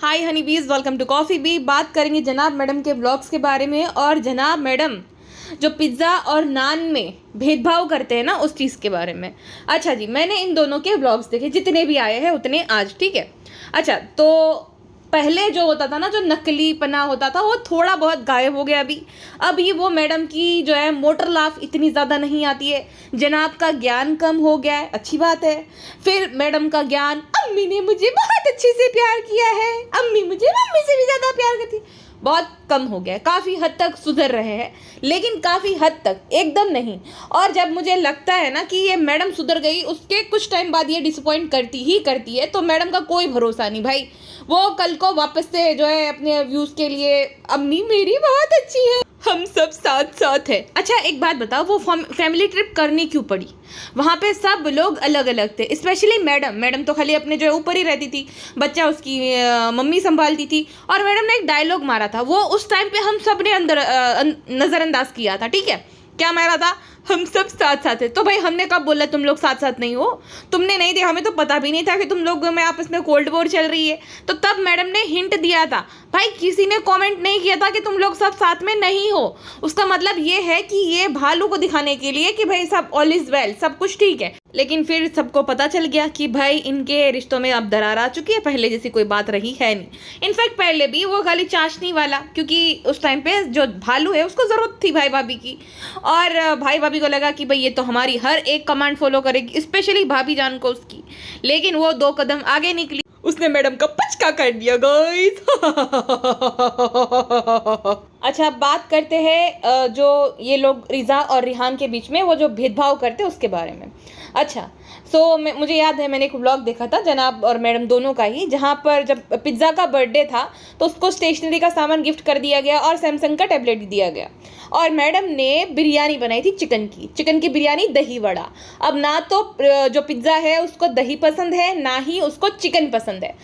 हाय हनी बीज, welcome to coffee B. बात करेंगे जनाब मैडम के ब्लॉग्स के बारे में और जनाब मैडम जो पिज़्ज़ा और नान में भेदभाव करते हैं ना, उस चीज़ के बारे में। अच्छा जी, मैंने इन दोनों के ब्लॉग्स देखे, जितने भी आए हैं उतने आज, ठीक है। अच्छा, तो पहले जो होता था ना, जो नकली पना होता था, वो थोड़ा बहुत गायब हो गया अभी वो मैडम की जो है मोटर लाफ इतनी ज़्यादा नहीं आती है। जनाब का ज्ञान कम हो गया है, अच्छी बात है। फिर मैडम का ज्ञान, अम्मी ने मुझे बहुत अच्छे से प्यार किया है, अम्मी मुझे मम्मी से भी ज़्यादा प्यार करती, बहुत कम हो गया है। काफ़ी हद तक सुधर रहे हैं, लेकिन काफ़ी हद तक, एकदम नहीं। और जब मुझे लगता है ना कि ये मैडम सुधर गई, उसके कुछ टाइम बाद ये डिसअपॉइंट करती है, तो मैडम का कोई भरोसा नहीं भाई। वो कल को वापस से जो है अपने व्यूज़ के लिए, अम्मी मेरी बहुत अच्छी है, हम सब साथ साथ हैं। अच्छा एक बात बताओ, वो फैमिली ट्रिप करनी क्यों पड़ी? वहाँ पे सब लोग अलग अलग थे, स्पेशली मैडम तो खाली अपने जो है ऊपर ही रहती थी, बच्चा उसकी मम्मी संभालती थी। और मैडम ने एक डायलॉग मारा था, वो उस टाइम पे हम सब ने अंदर नज़रअंदाज किया था, ठीक है। क्या मारा था? हम सब साथ साथ है। तो भाई हमने कब बोला तुम लोग साथ साथ नहीं हो? तुमने नहीं दिया, हमें तो पता भी नहीं था कि तुम लोग में आपस में कोल्ड वॉर चल रही है। तो तब मैडम ने हिंट दिया था। भाई किसी ने कमेंट नहीं किया था कि तुम लोग सब साथ में नहीं हो। उसका मतलब ये है कि ये भालू को दिखाने के लिए कि भाई सब ऑल इज वेल, सब कुछ ठीक है। लेकिन फिर सबको पता चल गया कि भाई इनके रिश्तों में अब दरार आ चुकी है, पहले जैसी कोई बात रही है नहीं। इनफैक्ट पहले भी वो खाली चाशनी वाला, क्योंकि उस टाइम पे जो भालू है उसको ज़रूरत थी भाई भाभी की, और भाई भाभी को लगा कि भाई ये तो हमारी हर एक कमांड फॉलो करेगी, स्पेशली भाभी जान को उसकी। लेकिन वो 2 कदम आगे निकली, उसने मैडम का पचका कर दिया गाइस। अच्छा, बात करते हैं जो ये लोग रिजा और रिहान के बीच में वो जो भेदभाव करते हैं उसके बारे में। अच्छा, मुझे याद है, मैंने एक व्लॉग देखा था जनाब और मैडम दोनों का ही, जहाँ पर जब पिज़्ज़ा का बर्थडे था तो उसको स्टेशनरी का सामान गिफ्ट कर दिया गया और सैमसंग का टैबलेट दिया गया। और मैडम ने बिरयानी बनाई थी, चिकन की बिरयानी, दही वड़ा। अब ना तो जो पिज़्ज़ा है उसको दही पसंद है, ना ही उसको चिकन पसंद है।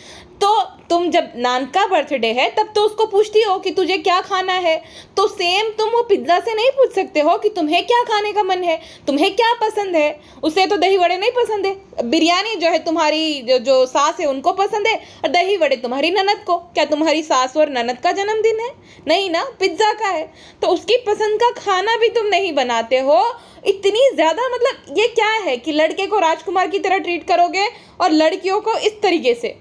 तो तुम जब नान का बर्थडे है तब तो उसको पूछती हो कि तुझे क्या खाना है, तो सेम तुम वो पिज़्ज़ा से नहीं पूछ सकते हो कि तुम्हें क्या खाने का मन है, तुम्हें क्या पसंद है। उसे तो दही वड़े नहीं पसंद है, बिरयानी जो है तुम्हारी जो सास है उनको पसंद है, और दही वड़े तुम्हारी ननद को। क्या तुम्हारी सास और ननद का जन्मदिन है? नहीं ना, पिज़्ज़ा का है। तो उसकी पसंद का खाना भी तुम नहीं बनाते हो। इतनी ज़्यादा, मतलब ये क्या है कि लड़के को राजकुमार की तरह ट्रीट करोगे और लड़कियों को इस तरीके से।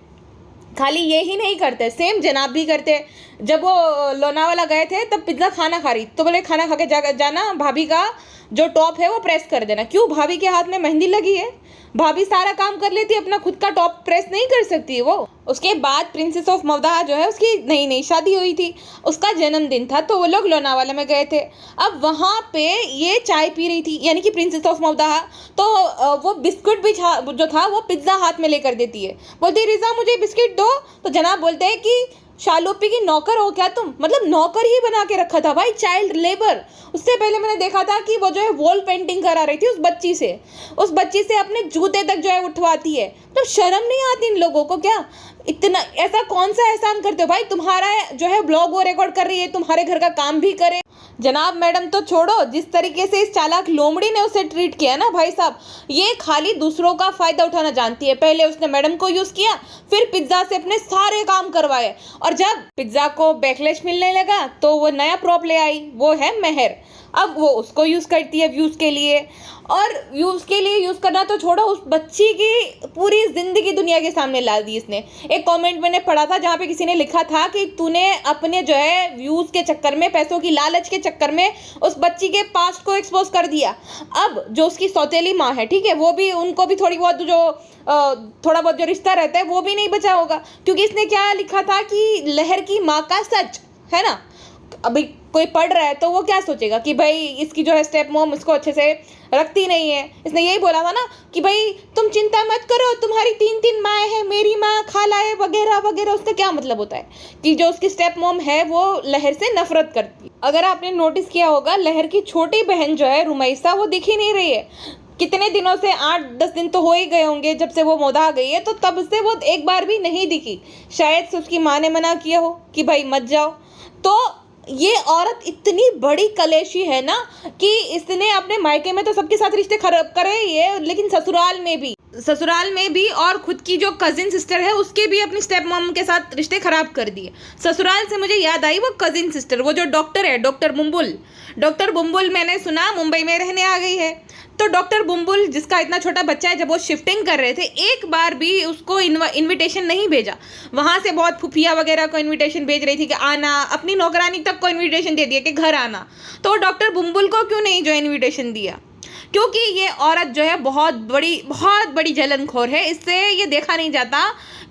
खाली ये ही नहीं करते, सेम जनाब भी करते। जब वो लोनावाला गए थे तब पिज़्ज़ा खाना खा रही, तो बोले खाना खा के जाना, भाभी का जो टॉप है वो प्रेस कर देना। क्यों? भाभी के हाथ में मेहंदी लगी है, भाभी सारा काम कर लेती है, अपना खुद का टॉप प्रेस नहीं कर सकती है वो। उसके बाद प्रिंसेस ऑफ मवदाह जो है उसकी नई नई शादी हुई थी, उसका जन्मदिन था, तो वो लोग लोनावाला में गए थे। अब वहाँ पे ये चाय पी रही थी, यानी कि प्रिंसेस ऑफ मवदाह, तो वो बिस्कुट भी जो था वो पिज़्ज़ा हाथ में लेकर देती है, बोलती रिजा मुझे बिस्किट दो। तो जनाब बोलते हैं कि शालूपी की नौकर हो क्या तुम? मतलब नौकर ही बना के रखा था भाई, चाइल्ड लेबर। उससे पहले मैंने देखा था कि वो जो है वॉल पेंटिंग करा रही थी उस बच्ची से अपने जूते तक जो है उठवाती है। तो शर्म नहीं आती इन लोगों को क्या? इतना ऐसा कौन सा एहसान करते हो भाई? तुम्हारा जो है ब्लॉग वो रिकॉर्ड कर रही है, तुम्हारे घर का काम भी करे। जनाब मैडम तो छोड़ो, जिस तरीके से इस चालाक लोमड़ी ने उसे ट्रीट किया ना भाई साहब, ये खाली दूसरों का फायदा उठाना जानती है। पहले उसने मैडम को यूज किया, फिर पिज्जा से अपने सारे काम करवाए, और जब पिज्जा को बैकलैश मिलने लगा तो वो नया प्रॉप ले आई, वो है मेहर। अब वो उसको यूज करती है व्यूज के लिए, और व्यूज के लिए यूज करना तो छोड़ो, उस बच्ची की पूरी जिंदगी दुनिया के सामने ला दी इसने। एक कमेंट मैंने पढ़ा था जहाँ पे किसी ने लिखा था कि तूने अपने जो है व्यूज के चक्कर में, पैसों की लालच के चक्कर में उस बच्ची के पास्ट को एक्सपोज कर दिया। अब जो उसकी सौतेली माँ है, ठीक है, वो भी, उनको भी थोड़ा बहुत जो रिश्ता रहता है वो भी नहीं बचा होगा, क्योंकि इसने क्या लिखा था कि लहर की माँ का सच है ना। अभी कोई पढ़ रहा है तो वो क्या सोचेगा कि भाई इसकी जो है स्टेप मॉम इसको अच्छे से रखती नहीं है। इसने यही बोला था ना कि भाई तुम चिंता मत करो, तुम्हारी 3 माएँ हैं, मेरी माँ, खाला है, वगैरह वगैरह। उसका क्या मतलब होता है कि जो उसकी स्टेप मॉम है वो लहर से नफरत करती है। अगर आपने नोटिस किया होगा, लहर की छोटी बहन जो है रुमैसा, वो दिख ही नहीं रही है कितने दिनों से, 8-10 दिन तो हो ही गए होंगे जब से वो मौदा गई है, तो तब से वो एक बार भी नहीं दिखी। शायद से उसकी माँ ने मना किया हो कि भाई मत जाओ। तो ये औरत इतनी बड़ी कलेशी है ना कि इसने अपने मायके में तो सबके साथ रिश्ते खराब करे ही है, लेकिन ससुराल में भी ससुराल में भी और खुद की जो कजिन सिस्टर है उसके भी अपनी स्टेप मॉम के साथ रिश्ते खराब कर दिए। ससुराल से मुझे याद आई वो कजिन सिस्टर, वो जो डॉक्टर है, डॉक्टर बुम्बुल मैंने सुना मुंबई में रहने आ गई है। तो डॉक्टर बुम्बुल जिसका इतना छोटा बच्चा है, जब वो शिफ्टिंग कर रहे थे एक बार भी उसको इनविटेशन नहीं भेजा। वहाँ से बहुत फुफिया वगैरह को इनविटेशन भेज रही थी कि आना, अपनी नौकरानी तक को इनविटेशन दे दिया कि घर आना। तो डॉक्टर बुम्बुल को क्यों नहीं जो इनविटेशन दिया? क्योंकि ये औरत जो है बहुत बड़ी जलनखोर है। इससे ये देखा नहीं जाता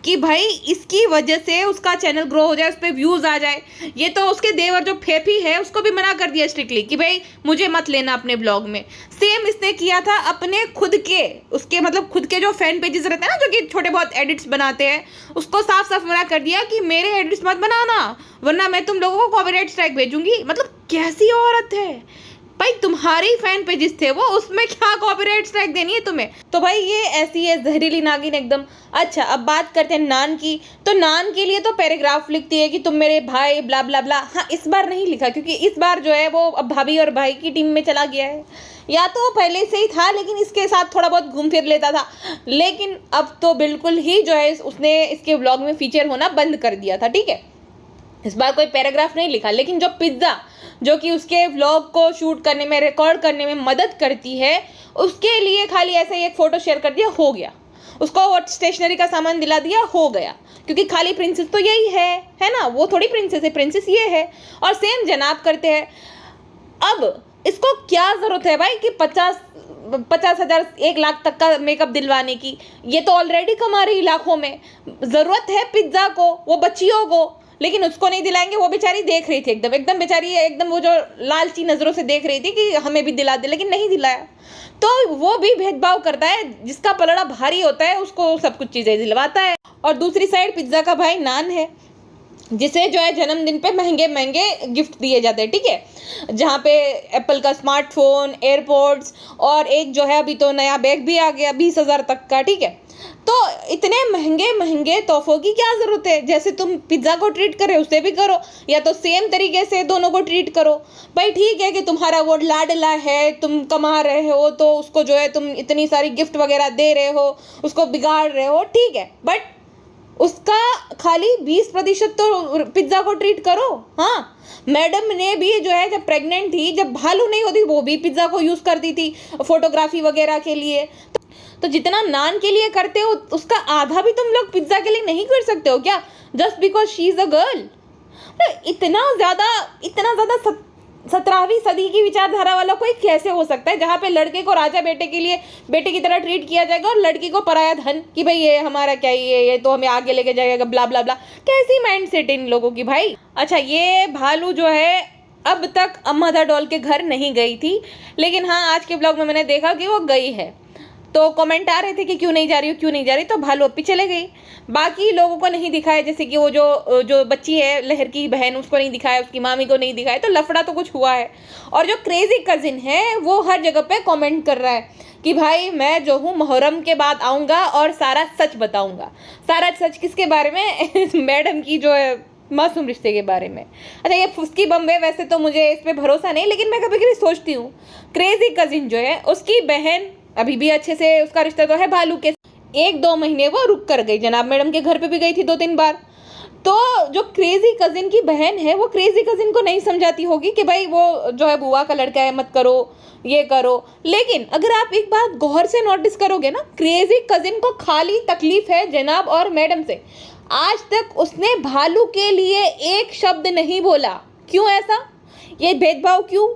कि भाई इसकी वजह से उसका चैनल ग्रो हो जाए, उस पर व्यूज़ आ जाए। ये तो उसके देवर जो फेफी है उसको भी मना कर दिया स्ट्रिक्टली कि भाई मुझे मत लेना अपने ब्लॉग में। सेम इसने किया था अपने खुद के, उसके मतलब खुद के जो फैन पेजेस रहते हैं ना, जो कि छोटे बहुत एडिट्स बनाते हैं, उसको साफ साफ मना कर दिया कि मेरे एडिट्स मत बनाना वरना मैं तुम लोगों को कॉपीराइट स्ट्राइक भेजूंगी। मतलब कैसी औरत है भाई, तुम्हारे ही फैन पेजेस थे वो, उसमें क्या कॉपीराइट स्ट्राइक देनी है तुम्हें? तो भाई ये ऐसी है जहरीली नागिन एकदम। अच्छा, अब बात करते हैं नान की। तो नान के लिए तो पैराग्राफ लिखती है कि तुम मेरे भाई ब्ला ब्ला ब्ला। हाँ, इस बार नहीं लिखा क्योंकि इस बार जो है वो अब भाभी और भाई की टीम में चला गया है, या तो वो पहले से ही था लेकिन इसके साथ थोड़ा बहुत घूम फिर लेता था, लेकिन अब तो बिल्कुल ही जो है उसने इसके व्लॉग में फीचर होना बंद कर दिया था। ठीक है, इस बार कोई पैराग्राफ नहीं लिखा, लेकिन जो पिज्ज़ा जो कि उसके व्लॉग को शूट करने में, रिकॉर्ड करने में मदद करती है, उसके लिए खाली ऐसे ही एक फ़ोटो शेयर कर दिया, हो गया। उसको वो स्टेशनरी का सामान दिला दिया, हो गया। क्योंकि खाली प्रिंसेस तो यही है ना, वो थोड़ी प्रिंसेस है, प्रिंसेस ये है। और सेम जनाब करते हैं। अब इसको क्या ज़रूरत है भाई कि 50,000 1 लाख तक का मेकअप दिलवाने की? ये तो ऑलरेडी कमा रही लाखों में। ज़रूरत है पिज्ज़ा को, वो बच्चियों को, लेकिन उसको नहीं दिलाएंगे। वो बेचारी देख रही थी एकदम बेचारी एकदम वो जो लालची नज़रों से देख रही थी कि हमें भी दिला दे, लेकिन नहीं दिलाया। तो वो भी भेदभाव करता है, जिसका पलड़ा भारी होता है उसको सब कुछ चीज़ें दिलवाता है। और दूसरी साइड पिज्ज़ा का भाई नान है, जिसे जो है जन्मदिन पे महंगे गिफ्ट दिए जाते हैं। ठीक है, जहाँ पे एप्पल का स्मार्टफोन, एयरपोर्ट्स और एक जो है अभी तो नया बैग भी आ गया 20,000 तक का। ठीक है, तो इतने महंगे तोहफों की क्या ज़रूरत है? जैसे तुम पिज्ज़ा को ट्रीट करे उसे भी करो, या तो सेम तरीके से दोनों को ट्रीट करो। भाई ठीक है कि तुम्हारा वो लाडला है, तुम कमा रहे हो तो उसको जो है तुम इतनी सारी गिफ्ट वगैरह दे रहे हो, उसको बिगाड़ रहे हो, ठीक है, बट उसका खाली 20% तो पिज्ज़ा को ट्रीट करो। हाँ, मैडम ने भी जो है जब प्रेग्नेंट थी, जब भालू नहीं होती, वो भी पिज्ज़ा को यूज़ करती थी फोटोग्राफी वगैरह के लिए। तो जितना नान के लिए करते हो उसका आधा भी तुम लोग पिज्ज़ा के लिए नहीं कर सकते हो क्या? Just because she is a girl. इतना ज़्यादा 17वीं सदी की विचारधारा वाला कोई कैसे हो सकता है, जहाँ पे लड़के को राजा बेटे की तरह ट्रीट किया जाएगा और लड़की को पराया धन कि भाई ये हमारा क्या, ये तो हमें आगे लेके जाएगा, ब्ला ब्ला ब्ला। कैसी माइंडसेट इन लोगों की भाई। अच्छा, ये भालू जो है अब तक अम्मा दा डॉल के घर नहीं गई थी, लेकिन हाँ आज के ब्लॉग में मैंने देखा कि वो गई है। तो कमेंट आ रहे थे कि क्यों नहीं जा रही, तो भालू अपी चले गई। बाकी लोगों को नहीं दिखाया, जैसे कि वो जो बच्ची है लहर की बहन, उसको नहीं दिखाया, उसकी मामी को नहीं दिखाया, तो लफड़ा तो कुछ हुआ है। और जो क्रेजी कजिन है वो हर जगह पे कमेंट कर रहा है कि भाई मैं जो हूँ मुहर्रम के बाद आऊँगा और सारा सच बताऊँगा। सारा सच किसके बारे में? मैडम की जो है मासूम रिश्ते के बारे में। अच्छा, ये फुसकी बम है, वैसे तो मुझे इस पर भरोसा नहीं, लेकिन मैं कभी कभी सोचती हूँ क्रेजी कजिन जो है उसकी बहन अभी भी अच्छे से उसका रिश्ता तो है भालू के। 1-2 महीने वो रुक कर गई, जनाब मैडम के घर पे भी गई थी 2-3 बार। तो जो क्रेजी कजिन की बहन है वो क्रेजी कजिन को नहीं समझाती होगी कि भाई वो जो है बुआ का लड़का है, मत करो, ये करो। लेकिन अगर आप एक बात गौर से नोटिस करोगे ना, क्रेजी कजिन को खाली तकलीफ है जनाब और मैडम से। आज तक उसने भालू के लिए एक शब्द नहीं बोला। क्यों ऐसा? ये भेदभाव क्यों?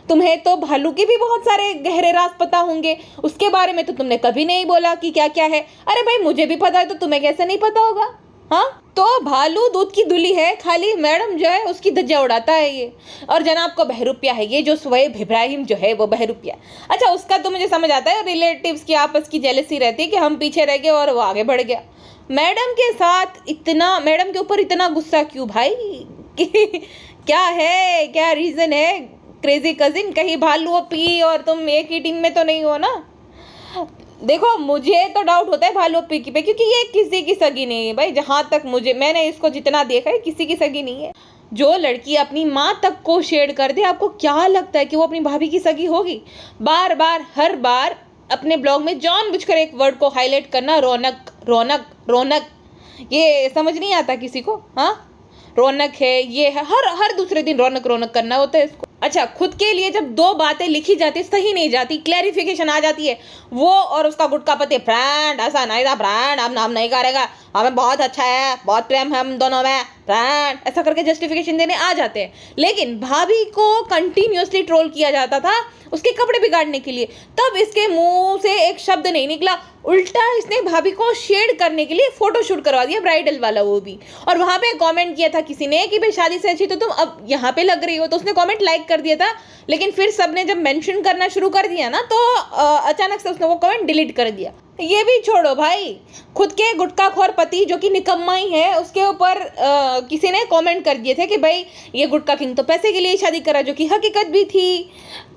तुम्हें तो भालू के भी बहुत सारे गहरे राज पता होंगे, उसके बारे में तो तुमने कभी नहीं बोला कि क्या क्या है। अरे भाई मुझे भी पता है तो तुम्हें कैसे नहीं पता होगा? हाँ, तो भालू दूध की धुली है, खाली मैडम जो है उसकी धज्जियां उड़ाता है ये। और जनाब को बहरूपिया है, ये जो सुहेब इब्राहिम जो है वो बहरूपिया। अच्छा, उसका तो मुझे समझ आता है, रिलेटिव्स की आपस की जेलसी रहती है कि हम पीछे रह गए और वो आगे बढ़ गया। मैडम के ऊपर इतना गुस्सा क्यों भाई? क्या है, क्या रीज़न है? क्रेजी कजिन, कहीं भालू पी और तुम एक ही टीम में तो नहीं हो ना? देखो, मुझे तो डाउट होता है भालू पी पे, क्योंकि ये किसी की सगी नहीं है भाई। जहाँ तक मैंने इसको जितना देखा है, किसी की सगी नहीं है। जो लड़की अपनी माँ तक को शेड कर दे, आपको क्या लगता है कि वो अपनी भाभी की सगी होगी? बार बार हर बार अपने ब्लॉग में जानबूझकर एक वर्ड को हाईलाइट करना, रौनक रौनक रौनक। ये समझ नहीं आता किसी को? हाँ, रौनक है, ये है, हर दूसरे दिन रौनक रौनक करना होता है इसको। अच्छा, खुद के लिए जब दो बातें लिखी जाती सही नहीं जाती, क्लैरिफिकेशन आ जाती है, वो और उसका गुटका पति फ्रेंड ऐसा नहीं था, फ्रेंड हम नाम नहीं करेगा, हमें बहुत अच्छा है, बहुत प्रेम है हम दोनों में, फ्रेंड ऐसा करके जस्टिफिकेशन देने आ जाते हैं। लेकिन भाभी को कंटिन्यूअसली ट्रोल किया जाता था उसके कपड़े बिगाड़ने के लिए, तब इसके मुंह से एक शब्द नहीं निकला, उल्टा इसने भाभी को शेड करने के लिए फोटोशूट करवा दिया, ब्राइडल वाला वो भी। और वहां पे कमेंट किया था किसी ने कि भाई शादी से अच्छी तो तुम अब यहाँ पे लग रही हो, तो उसने कमेंट लाइक कर दिया था। लेकिन फिर सबने जब मेंशन करना शुरू कर दिया ना, तो अचानक से उसने वो कमेंट डिलीट कर दिया। ये भी छोड़ो भाई, खुद के गुटखाखोर पति जो कि निकम्मा ही है, उसके ऊपर किसी ने कमेंट कर दिए थे कि भाई ये गुटखा किंग तो पैसे के लिए शादी करा, जो कि हकीकत भी थी।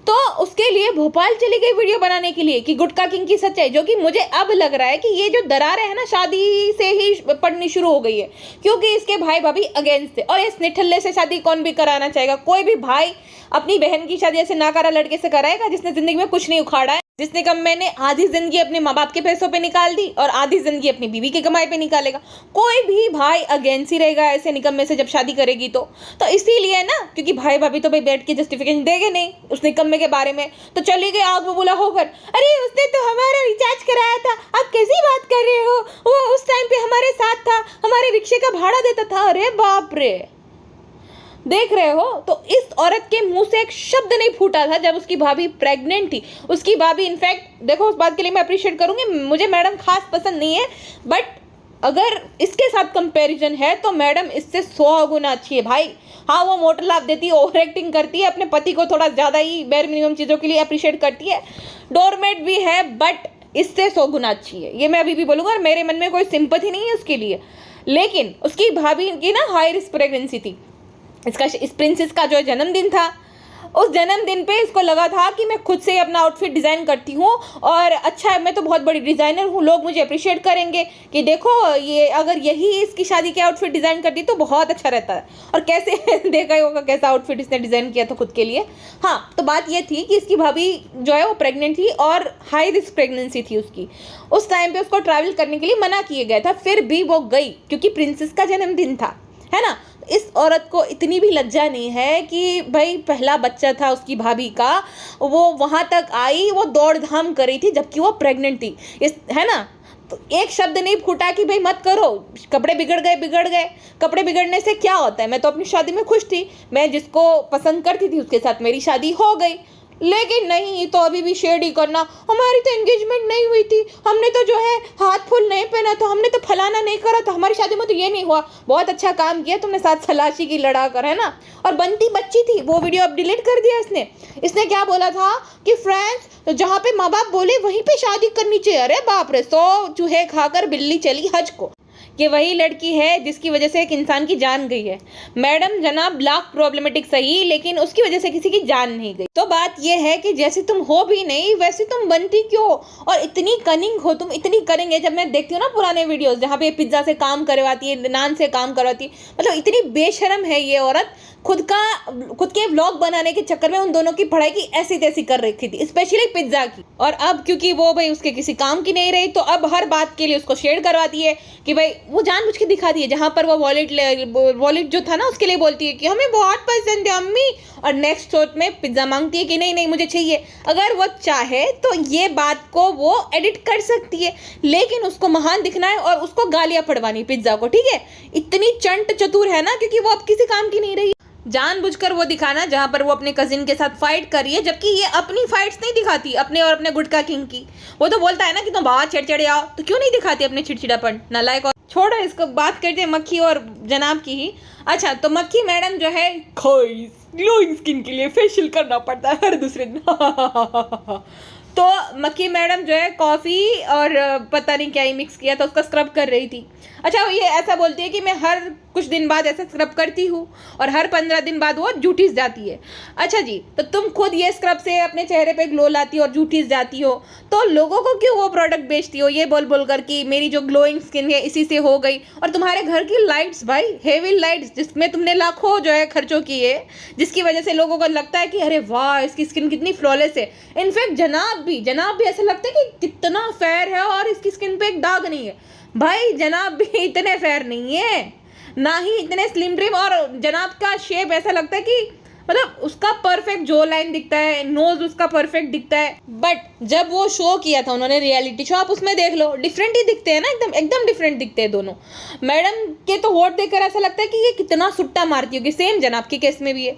तो उसके लिए भोपाल चली गई वीडियो बनाने के लिए कि गुटखा किंग की सच्चाई, जो कि मुझे अब लग रहा है कि ये जो दरारें है ना शादी से ही पड़नी शुरू हो गई है, क्योंकि इसके भाई भाभी अगेंस्ट थे। और इस निठल्ले से शादी कौन भी कराना चाहेगा? कोई भी भाई अपनी बहन की शादी ऐसे नाकारा लड़के से कराएगा जिसने जिंदगी में कुछ नहीं उखाड़ा है, जिसने कम मैंने आधी जिंदगी अपने माँ बाप के पैसों पे निकाल दी और आधी जिंदगी अपनी बीवी की कमाई पे निकालेगा। कोई भी भाई अगेंस्ट ही रहेगा ऐसे निकम्मे से जब शादी करेगी तो इसीलिए ना, क्योंकि भाई भाभी तो भाई बैठ के जस्टिफिकेशन देंगे नहीं उस निकम्मे के बारे में, तो चली गई आग बबूला होकर, अरे उसने तो हमारा रिचार्ज कराया था, आप कैसी बात कर रहे हो, वो उस टाइम पे हमारे साथ था, हमारे रिक्शे का भाड़ा देता था। अरे बाप रे, देख रहे हो? तो इस औरत के मुंह से एक शब्द नहीं फूटा था जब उसकी भाभी प्रेग्नेंट थी। उसकी भाभी इनफैक्ट, देखो उस बात के लिए मैं अप्रिशिएट करूंगी, मुझे मैडम खास पसंद नहीं है, बट अगर इसके साथ कंपैरिजन है तो मैडम इससे 100 गुना अच्छी है भाई। हाँ, वो मोटर लाभ देती है, ओवर एक्टिंग करती है, अपने पति को थोड़ा ज़्यादा ही बेयर मिनिमम चीज़ों के लिए अप्रिशिएट करती है, डोरमेट भी है, बट इससे 100 गुना अच्छी है, ये मैं अभी भी बोलूँगा। और मेरे मन में कोई सिंपैथी नहीं है उसके लिए। लेकिन उसकी भाभी की ना हाई रिस्क प्रेगनेंसी थी, इस प्रिंसेस का जो जन्मदिन था, उस जन्मदिन पे इसको लगा था कि मैं खुद से अपना आउटफिट डिज़ाइन करती हूँ और अच्छा है, मैं तो बहुत बड़ी डिज़ाइनर हूँ, लोग मुझे अप्रिशिएट करेंगे कि देखो ये अगर यही इसकी शादी के आउटफिट डिज़ाइन करती तो बहुत अच्छा रहता है। और कैसे देखा ही होगा कैसा आउटफिट इसने डिज़ाइन किया था खुद के लिए। हाँ, तो बात ये थी कि इसकी भाभी जो है वो प्रेग्नेंट थी और हाई रिस्क प्रेगनेंसी थी उसकी। उस टाइम पर उसको ट्रैवल करने के लिए मना किया गया था, फिर भी वो गई क्योंकि प्रिंसेस का जन्मदिन था, है ना। इस औरत को इतनी भी लज्जा नहीं है कि भाई पहला बच्चा था उसकी भाभी का, वो वहाँ तक आई, वो दौड़ धाम करी थी जबकि वो प्रेग्नेंट थी, है ना। तो एक शब्द नहीं फूटा कि भाई मत करो, कपड़े बिगड़ गए। कपड़े बिगड़ने से क्या होता है? मैं तो अपनी शादी में खुश थी, मैं जिसको पसंद करती थी उसके साथ मेरी शादी हो गई। लेकिन नहीं, तो अभी भी शेड ही करना, हमारी तो एंगेजमेंट नहीं हुई थी, हमने तो जो है हाथ फूल नहीं पहना था, हमने तो फलाना नहीं करा था, हमारी शादी में तो ये नहीं हुआ। बहुत अच्छा काम किया तुमने साथ सलाशी की लड़ा कर, है ना। और बनती बच्ची थी, वो वीडियो अब डिलीट कर दिया इसने क्या बोला था कि फ्रेंड्स जहाँ पे माँ बाप बोले वहीं पे शादी करनी चाहिए। अरे बाप रे, 100 चूहे खाकर बिल्ली चली हज को। ये वही लड़की है जिसकी वजह से एक इंसान की जान गई है। मैडम जनाब लाख प्रॉब्लमेटिक सही, लेकिन उसकी वजह से किसी की जान नहीं गई। तो बात ये है कि जैसे तुम हो भी नहीं वैसे तुम बनती क्यों, और इतनी कनिंग हो तुम, इतनी करेंगे। जब मैं देखती हूँ ना पुराने वीडियोस जहाँ पे पिज्जा से काम करवाती है, नान से काम करवाती है, मतलब इतनी बेशरम है ये औरत। खुद के व्लॉग बनाने के चक्कर में उन दोनों की पढ़ाई की ऐसी तैसी कर रखी थी, स्पेशली पिज्जा की। और अब क्योंकि वो भाई उसके किसी काम की नहीं रही, तो अब हर बात के लिए उसको शेयर करवाती है कि भाई वो जानबूझ के दिखाती है। जहाँ पर वो वॉलेट जो था ना उसके लिए बोलती है कि हमें बहुत पसंद है अम्मी, और नेक्स्ट शॉट में पिज्जा मांगती है कि नहीं मुझे चाहिए। अगर वो चाहे तो ये बात को वो एडिट कर सकती है, लेकिन उसको महान दिखना है और उसको गालियां पड़वानी पिज्जा को, ठीक है। इतनी चंट चतुर है ना, क्योंकि वो अब किसी काम की नहीं रही। जानबूझकर वो दिखाना जहाँ पर वो अपने कजिन के साथ फाइट कर रही है, जबकि ये अपनी फाइट्स नहीं दिखाती अपने और अपने गुटखा किंग की। वो तो बोलता है ना कि तुम बहुत चिड़चिड़े आओ, तो क्यों नहीं दिखाती अपने चिड़चिड़ापन, नालायक। और छोड़ो इसको, बात करते हैं मक्खी और जनाब की ही। अच्छा, तो मक्खी मैडम जो है ग्लोइंग स्किन के लिए फेशियल करना पड़ता है हर दूसरे दिन। तो मक्खी मैडम जो है कॉफ़ी और पता नहीं क्या ही मिक्स किया था, उसका स्क्रब कर रही थी। अच्छा, ये ऐसा बोलती है कि मैं हर कुछ दिन बाद ऐसा स्क्रब करती हूँ और हर 15 दिन बाद वो जूठीस जाती है। अच्छा जी, तो तुम खुद ये स्क्रब से अपने चेहरे पे ग्लो लाती हो और जूठीस जाती हो, तो लोगों को क्यों वो प्रोडक्ट बेचती हो ये बोल कर कि मेरी जो ग्लोइंग स्किन है इसी से हो गई। और तुम्हारे घर की लाइट्स भाई, हेवी लाइट्स, जिसमें तुमने लाखों जो है खर्चों किए, जिसकी वजह से लोगों को लगता है कि अरे वाह इसकी स्किन कितनी फ्लॉलेस है। इनफैक्ट जनाब जनाब भी ऐसा लगता है कि कितना फेयर है और इसकी स्किन पे एक दाग नहीं है। भाई जनाब भी इतने फेयर नहीं है, ना ही इतने स्लिम ट्रिम, और जनाब का शेप ऐसा लगता है कि मतलब उसका परफेक्ट जो लाइन दिखता है, नोज उसका परफेक्ट दिखता है। बट जब वो शो किया था उन्होंने, रियलिटी शो, आप उसमें देख लो, डिफरेंट ही दिखते हैं ना, एकदम एकदम डिफरेंट दिखते हैं दोनों। मैडम के तो होठ देखकर ऐसा लगता है कि ये कितना सुट्टा मारती होगी, सेम जनाब के केस में भी है।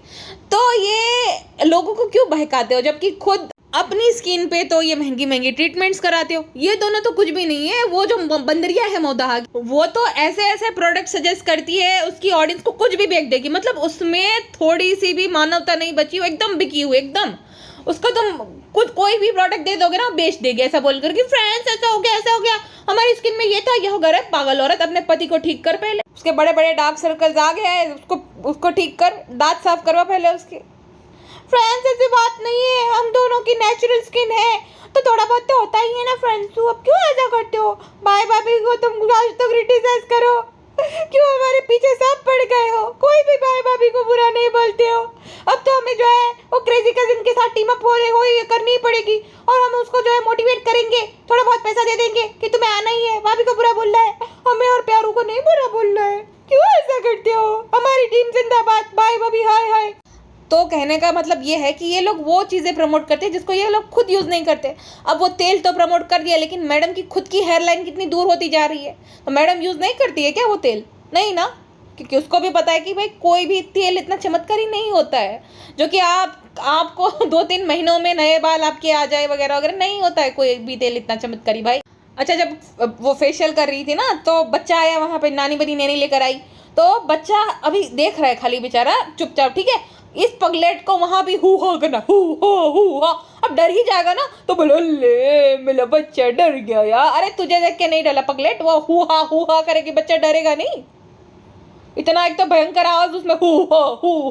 तो ये लोगों को क्यों बहकाते हो, जबकि खुद अपनी स्किन पे तो ये महंगी महंगी ट्रीटमेंट्स कराते हो। ये दोनों तो कुछ भी नहीं है। वो जो बंदरिया है मोदाहा, वो तो ऐसे ऐसे प्रोडक्ट सजेस्ट करती है, उसकी ऑडियंस को कुछ भी बेच देगी, मतलब उसमें थोड़ी सी भी मानवता नहीं बची, वो एकदम बिकी हुई एकदम। उसका तुम कुछ कोई भी प्रोडक्ट दे दोगे ना, बेच देगी ऐसा बोलकर कि फ्रेंड्स ऐसा हो गया, ऐसा हो गया, हमारी स्किन में ये था, यह हो गया। पागल औरत, अपने पति को ठीक कर पहले, उसके बड़े बड़े डार्क सर्कल्स आ गए हैं, उसको ठीक कर, दांत साफ करवा पहले उसके। फ्रेंड्स ऐसी बात नहीं है, हम दोनों की नेचुरल स्किन है, तो थोड़ा बहुत तो होता ही है ना फ्रेंड्स। अब क्यों ऐसा करते हो, भाई भाभी को तुम आज तक क्रिटिसाइज करो, क्यों हमारे पीछे सब पड़ गए हो, कोई भी भाई भाभी को बुरा नहीं बोलते हो। अब तो हमें जो है वो क्रेजी कजिन के साथ टीम अप हो ये करनी ही पड़ेगी, और हम उसको जो है मोटिवेट करेंगे, थोड़ा बहुत पैसा दे देंगे कि तुम्हें आना ही है, भाभी को बुरा बोल रहा है, हमें और प्यारू को नहीं बुरा बोल रहा है। क्यों ऐसा करते हो, हमारी टीम जिंदाबाद, भाई भाभी हाय हाय। तो कहने का मतलब ये है कि ये लोग वो चीज़ें प्रमोट करते हैं जिसको ये लोग खुद यूज़ नहीं करते। अब वो तेल तो प्रमोट कर दिया, लेकिन मैडम की खुद की हेयरलाइन कितनी दूर होती जा रही है, तो मैडम यूज़ नहीं करती है क्या वो तेल? नहीं ना, क्योंकि उसको भी पता है कि भाई कोई भी तेल इतना चमत्कारी नहीं होता है जो कि आपको 2-3 महीनों में नए बाल आपके आ जाए वगैरह वगैरह, नहीं होता है कोई भी तेल इतना चमत्कारी भाई। अच्छा, जब वो फेशियल कर रही थी ना, तो बच्चा आया वहाँ पे, नानी बनी नैनी लेकर आई, तो बच्चा अभी देख रहा है खाली बेचारा चुपचाप, ठीक है। इस पगलेट को वहां भी हु हा करना, हु हा। अब डर ही जाएगा ना, तो बोलो ले मेरा बच्चा डर गया यार। अरे तुझे देख के नहीं डरा पगलेट, वो हु हा करेगी, बच्चा डरेगा नहीं। इतना एक तो भयंकर आवाज उसमें हु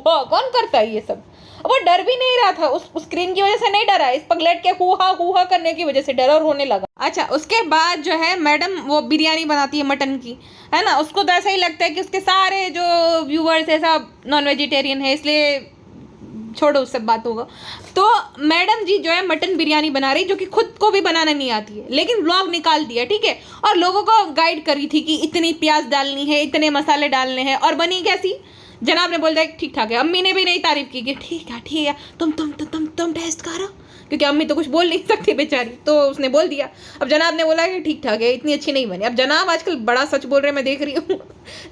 हा कौन करता है ये सब। अब वो डर भी नहीं रहा था, उस स्क्रीन की वजह से नहीं डरा, इस पगलेट के हु हा करने की वजह से डरा और रोने लगा। अच्छा, उसके बाद जो है मैडम वो बिरयानी बनाती है मटन की, है ना। उसको तो ऐसा ही लगता है कि उसके सारे जो व्यूवर्स है सब नॉन वेजिटेरियन है, इसलिए छोड़ो उस सब बातों को। तो मैडम जी जो है मटन बिरयानी बना रही, जो कि खुद को भी बनाना नहीं आती है, लेकिन व्लॉग निकाल दिया, ठीक है, और लोगों को गाइड करी थी कि इतनी प्याज डालनी है, इतने मसाले डालने हैं, और बनी कैसी? जनाब ने बोल दिया ठीक ठाक है। अम्मी ने भी नहीं तारीफ की कि ठीक है तुम टेस्ट करो, क्योंकि अम्मी तो कुछ बोल नहीं सकती बेचारी, तो उसने बोल दिया। अब जनाब ने बोला कि ठीक ठाक है, इतनी अच्छी नहीं बनी। अब जनाब आजकल बड़ा सच बोल रहे हैं, मैं देख रही हूँ।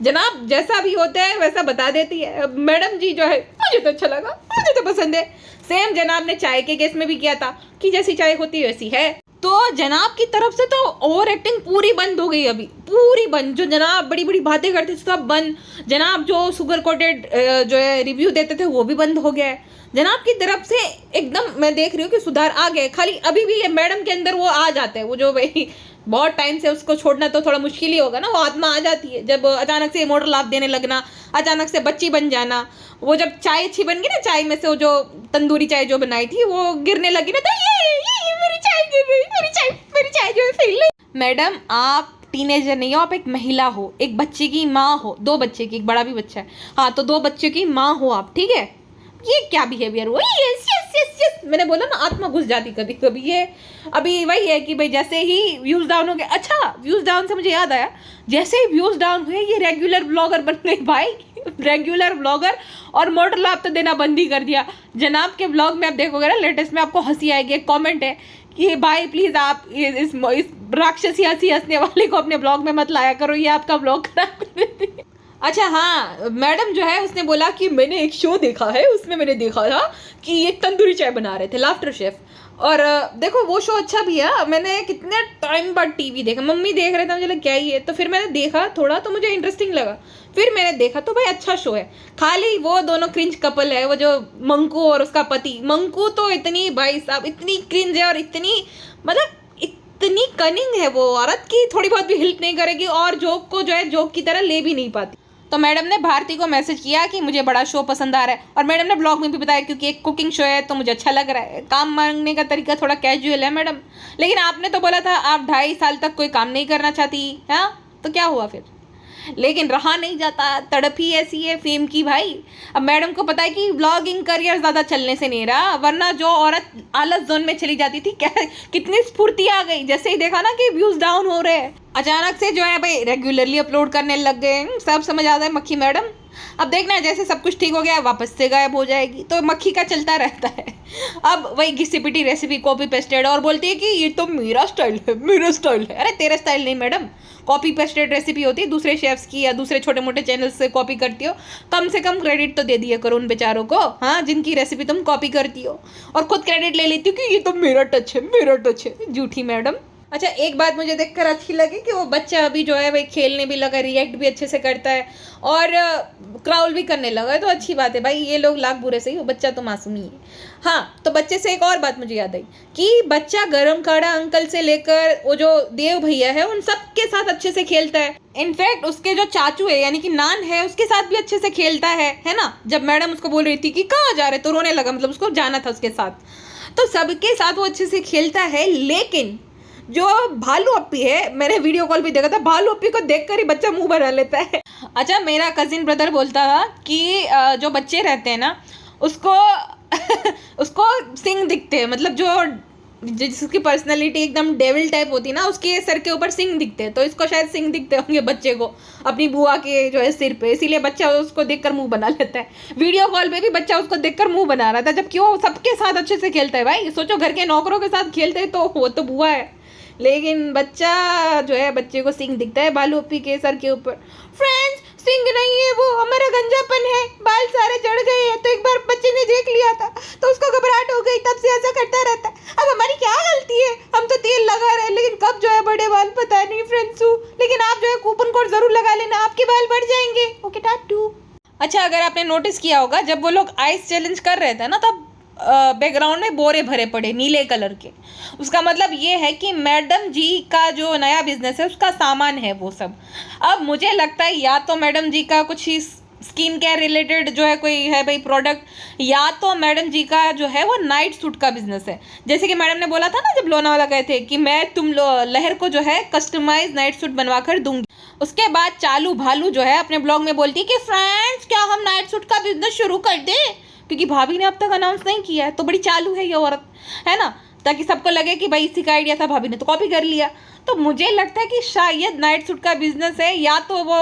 जनाब जैसा भी होता है वैसा बता देती है। अब मैडम जी जो है, मुझे तो अच्छा लगा, मुझे तो पसंद है। सेम जनाब ने चाय के केस में भी किया था कि जैसी चाय होती है वैसी है। तो जनाब की तरफ से तो ओवर एक्टिंग पूरी बंद हो गई, अभी पूरी बंद। जो जनाब बड़ी बड़ी बातें करते थे सब बंद। जनाब जो शुगर कोटेड जो है रिव्यू देते थे वो भी बंद हो गया है। जनाब की तरफ से एकदम मैं देख रही हूँ कि सुधार आ गए। खाली अभी भी ये मैडम के अंदर वो आ जाते हैं, वो जो भाई बहुत टाइम से उसको छोड़ना तो थोड़ा मुश्किल ही होगा ना, वो आत्मा आ जाती है जब अचानक से इमोटल लाभ देने लगना, अचानक से बच्ची बन जाना। वो जब चाय अच्छी बन गई ना, चाय में से वो जो तंदूरी चाय जो बनाई थी वो गिरने लगी ना, तो ये मेरी चाय गिर रही, मेरी चाय जो है फेल नहीं। मैडम आप टीनेजर नहीं हो, आप एक महिला हो, एक बच्चे की माँ हो, 2 बच्चे की, एक बड़ा भी बच्चा है, हाँ, तो 2 बच्चों की माँ हो आप, ठीक है। ये क्या बिहेवियर हुआ? यस यस यस यस, मैंने बोला ना आत्मा घुस जाती कभी कभी। ये अभी वही है कि भाई जैसे ही व्यूज डाउन हो गए। अच्छा, व्यूज डाउन से मुझे याद आया, जैसे ही व्यूज डाउन हुए ये रेगुलर ब्लॉगर बन गए भाई, रेगुलर ब्लॉगर, और मोटर लाभ तो देना बंद ही कर दिया। जनाब के ब्लॉग में आप देखोगे ना लेटेस्ट में, आपको हंसी आएगी। एक कॉमेंट है कि भाई प्लीज आप इस राक्षसी हंसी हंसने वाले को अपने ब्लॉग में मत लाया करो, ये आपका ब्लॉग खराब कर देती है। अच्छा हाँ, मैडम जो है उसने बोला कि मैंने एक शो देखा है, उसमें मैंने देखा था कि ये तंदूरी चाय बना रहे थे, लाफ्टर शेफ। और देखो वो शो अच्छा भी है, मैंने कितने टाइम बाद टीवी देखा, मम्मी देख रहे थे, मुझे लगा क्या ही है, तो फिर मैंने देखा थोड़ा, तो मुझे इंटरेस्टिंग लगा। फिर मैंने देखा तो भाई अच्छा शो है। खाली वो दोनों क्रिंज कपल है, वो जो मंकू और उसका पति। मंकू तो इतनी भाई साहब इतनी क्रिंज है, और इतनी मतलब इतनी कनिंग है वो औरत की थोड़ी बहुत भी हेल्प नहीं करेगी, और जोक को जो है जोक की तरह ले भी नहीं पाती। तो मैडम ने भारती को मैसेज किया कि मुझे बड़ा शो पसंद आ रहा है, और मैडम ने ब्लॉग में भी बताया क्योंकि एक कुकिंग शो है तो मुझे अच्छा लग रहा है। काम मांगने का तरीका थोड़ा कैजुअल है मैडम, लेकिन आपने तो बोला था आप 2.5 साल तक कोई काम नहीं करना चाहती, हाँ, तो क्या हुआ फिर? लेकिन रहा नहीं जाता, तड़प ही ऐसी है फेम की भाई। अब मैडम को पता है कि ब्लॉगिंग करियर ज़्यादा चलने से नहीं रहा, वरना जो औरत आलस जोन में चली जाती थी, क्या कितनी स्फूर्ति आ गई जैसे ही देखा ना कि व्यूज़ डाउन हो रहे हैं, अचानक से जो है भाई रेगुलरली अपलोड करने लग गए। सब समझ आता है मक्खी मैडम। अब देखना है जैसे सब कुछ ठीक हो गया वापस से गायब हो जाएगी, तो मक्खी का चलता रहता है। अब वही घिसी पिटी रेसिपी कॉपी पेस्टेड, और बोलती है कि ये तो मेरा स्टाइल है, मेरा स्टाइल है। अरे तेरा स्टाइल नहीं मैडम, कॉपी पेस्टेड रेसिपी होती है दूसरे शेफ्स की या दूसरे छोटे मोटे चैनल से कॉपी करती हो। कम से कम क्रेडिट तो दे दिया करो उन बेचारों को, हाँ, जिनकी रेसिपी तुम कॉपी करती हो, और खुद क्रेडिट ले लेती हो कि ये तो मेरा टच है, मेरा टच है। झूठी मैडम। अच्छा, एक बात मुझे देखकर अच्छी लगी कि वो बच्चा अभी जो है भाई खेलने भी लगा, रिएक्ट भी अच्छे से करता है और क्राउल भी करने लगा है, तो अच्छी बात है भाई। ये लोग लाख बुरे से ही, वो बच्चा तो मासूम ही है। हाँ, तो बच्चे से एक और बात मुझे याद आई कि बच्चा गरम काढ़ा अंकल से लेकर वो जो देव भैया है उन सब के साथ अच्छे से खेलता है। इनफैक्ट उसके जो चाचू है यानी कि नान है उसके साथ भी अच्छे से खेलता है ना। जब मैडम उसको बोल रही थी कि कहाँ जा रहे, तो रोने लगा, मतलब उसको जाना था उसके साथ। तो सबके साथ वो अच्छे से खेलता है। लेकिन जो भालू अप्पी है, मैंने वीडियो कॉल भी देखा था, भालू अप्पी को देखकर ही बच्चा मुंह बना लेता है। अच्छा, मेरा कजिन ब्रदर बोलता था कि जो बच्चे रहते हैं ना उसको उसको सिंग दिखते हैं, मतलब जिसकी पर्सनालिटी एकदम डेविल टाइप होती है ना, उसके सर के ऊपर सिंग दिखते हैं। तो इसको शायद सिंग दिखते होंगे बच्चे को अपनी बुआ के जो है सिर पे, इसीलिए बच्चा उसको देखकर मुंह बना लेता है। वीडियो कॉल पे भी बच्चा उसको देखकर मुंह बना रहा था, जबकि वो सबके साथ अच्छे से खेलता है भाई। सोचो, घर के नौकरों के साथ खेलते हैं तो वो तो बुआ है, लेकिन बच्चा जो है, बच्चे को सिंग दिखता है भालू अप्पी के सर के ऊपर। फ्रेंड्स, सिंग नहीं है वो, हमारा गंजापन है, बाल सारे चढ़ गए हैं। तो एक बार बच्चे ने देख लिया था तो उसको घबराहट हो गई, तब से ऐसा करता रहता है। अब हमारी क्या गलती है, हम तो तेल लगा रहे हैं, लेकिन कब जो है बड़े बाल पता नहीं फ्रेंड्स। लेकिन आप जो है कूपन कोड जरूर लगा लेना, आपके बाल बढ़ जाएंगे। ओके, टाटू। अच्छा, अगर आपने नोटिस किया होगा जब वो लोग आइस चैलेंज कर रहे थे ना, तब बैकग्राउंड में बोरे भरे पड़े नीले कलर के। उसका मतलब ये है कि मैडम जी का जो नया बिजनेस है उसका सामान है वो सब। अब मुझे लगता है या तो मैडम जी का कुछ ही स्किन केयर रिलेटेड जो है कोई है भाई प्रोडक्ट, या तो मैडम जी का जो है वो नाइट सूट का बिजनेस है। जैसे कि मैडम ने बोला था ना जब लोनावाला गए थे कि मैं तुम लहर को जो है कस्टमाइज नाइट सूट बनवा कर दूंगी। उसके बाद चालू भालू जो है अपने ब्लॉग में बोलती है कि फ्रेंड्स, क्या हम नाइट सूट का बिजनेस शुरू कर दें, क्योंकि भाभी ने अब तक अनाउंस नहीं किया है। तो बड़ी चालू है ये औरत, है ना, ताकि सबको लगे कि भाई इसी का आइडिया था, भाभी ने तो कॉपी कर लिया। तो मुझे लगता है कि शायद नाइट सूट का बिजनेस है, या तो वो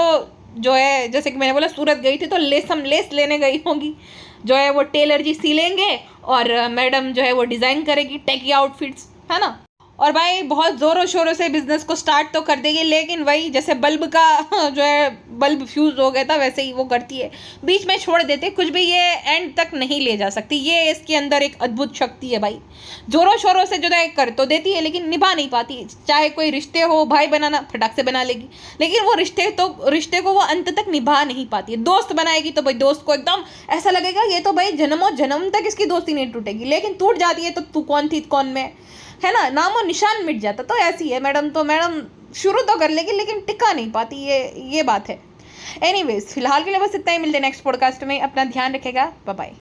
जो है जैसे कि मैंने बोला सूरत गई थी तो लेस लेने गई होंगी, जो है वो टेलर जी सिलेंगे और मैडम जो है वो डिज़ाइन करेगी टेकी आउटफिट्स, है ना। और भाई बहुत ज़ोरों शोरों से बिजनेस को स्टार्ट तो कर देगी, लेकिन वही जैसे बल्ब का जो है बल्ब फ्यूज़ हो गया था वैसे ही वो करती है, बीच में छोड़ देते कुछ भी, ये एंड तक नहीं ले जा सकती। ये इसके अंदर एक अद्भुत शक्ति है भाई, ज़ोरों शोरों से जो है कर तो देती है लेकिन निभा नहीं पाती। चाहे कोई रिश्ते हो, भाई बनाना फटाक से बना लेगी, लेकिन वो रिश्ते को वो अंत तक निभा नहीं पाती है। दोस्त बनाएगी तो भाई दोस्त को एकदम ऐसा लगेगा ये तो भाई जन्मों जन्म तक इसकी दोस्ती नहीं टूटेगी, लेकिन टूट जाती है तो तू कौन थी कौन में, है ना, नामो निशान मिट जाता। तो ऐसी है मैडम, तो मैडम शुरू तो कर लेगी लेकिन टिका नहीं पाती, ये बात है। एनीवेज, फिलहाल के लिए बस इतना ही, मिलते हैं नेक्स्ट पॉडकास्ट में। अपना ध्यान रखेगा, बाय बाय।